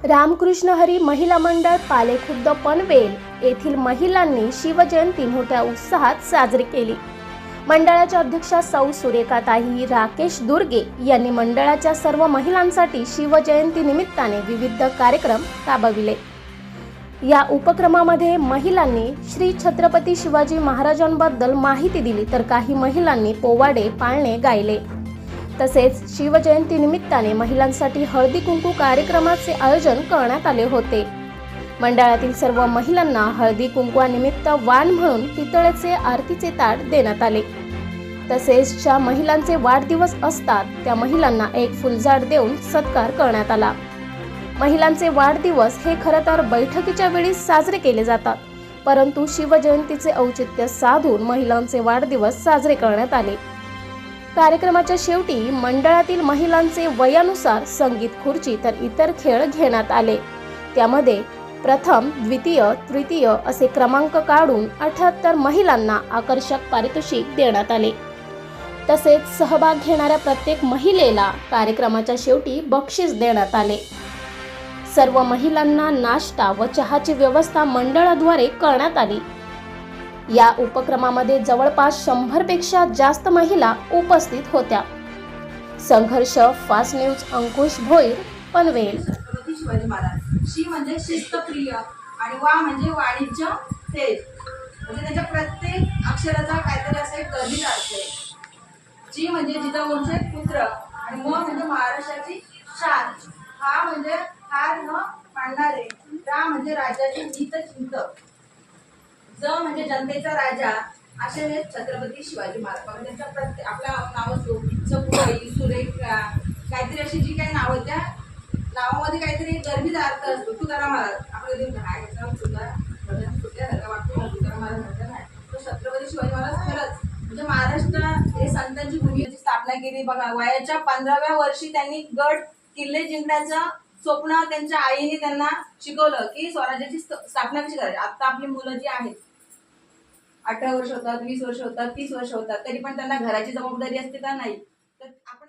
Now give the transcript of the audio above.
रामकृष्ण हरी महिला मंडळ पालेखुर्द पनवेल येथील महिलांनी शिवजयंती मोठ्या उत्साहात साजरी केली। मंडळाच्या अध्यक्षा सौ सुरेखाताई राकेश दुर्गे यांनी मंडळाच्या सर्व महिलांसाठी शिवजयंती निमित्ताने विविध कार्यक्रम राबविले। या उपक्रमामध्ये महिलांनी श्री छत्रपती शिवाजी महाराजांबद्दल माहिती दिली, तर काही महिलांनी पोवाडे पाळणे गायले। तसेच शिवजयंती निमित्ताने महिलांसाठी हळदी कुंकू कार्यक्रमाचे आयोजन करण्यात आले होते। मंडळातील सर्व महिलांना हळदी कुंकवानिमित्त वाण म्हणून पितळेचे आरतीचे ताट देण्यात आले। तसेच ज्या महिलांचे वाढदिवस असतात त्या महिलांना एक फुलझाड देऊन सत्कार करण्यात आला। महिलांचे वाढदिवस हे खरं तर बैठकीच्या वेळी साजरे केले जातात, परंतु शिवजयंतीचे औचित्य साधून महिलांचे वाढदिवस साजरे करण्यात आले। कार्यक्रमाच्या शेवटी मंडळातील महिलांचे वयानुसार संगीत खुर्ची तर इतर खेळ घेण्यात आले। त्यामध्ये प्रथम, द्वितीय, तृतीय असे क्रमांक काढून 78 महिलांना आकर्षक पारितोषिक देण्यात आले। तसेच सहभाग घेणाऱ्या प्रत्येक महिलेला कार्यक्रमाच्या शेवटी बक्षीस देण्यात आले। सर्व महिलांना नाश्ता व चहाची व्यवस्था मंडळाद्वारे करण्यात आली। या उपक्रमामध्ये जवळपास 100 पेक्षा जास्त महिला उपस्थित होत्या। संघर्ष फास्ट न्यूज अंकुश भोईर पनवेल। छत्रपती शिवाजी महाराज शी म्हणजे शिस्तप्रिय आणि वा म्हणजे वाणिज्य तेज, म्हणजे त्याच्या प्रत्येक अक्षराचा काहीतरी असा एक गंभीर अर्थ आहे। जी म्हणजे जिजाऊंचे पुत्र आणि म म्हणजे महाराष्ट्राची शान, हा म्हणजे हार न मानणारे, रा म्हणजे राजाचे हित चिंतक, ज म्हणजे जनतेचा राजा, असे हे छत्रपती शिवाजी महाराज। म्हणजे त्यांच्या प्रत्येक आपल्या नावं सकुबाई, सुरेखा, काहीतरी अशी जी काही नावं, त्या नावामध्ये काहीतरी गर्भित अर्थ असतो। तुकाराम महाराज आपल्याला तुकाराम महाराज म्हणतात नाही, तो छत्रपती शिवाजी महाराज खरंच म्हणजे महाराष्ट्र हे संतांची भूमीची स्थापना केली। बघा, वयाच्या 15व्या वर्षी त्यांनी गड किल्ले जिंकण्याचं स्वप्न त्यांच्या आईने त्यांना शिकवलं की स्वराज्याची स्थापना कशी करायची। आता आपली मुलं जी आहेत 18 वर्ष होतात, 20 वर्ष होतात, 30 वर्ष होतात, तरी पण त्यांना घराची जबाबदारी असते का नाही, तर आपण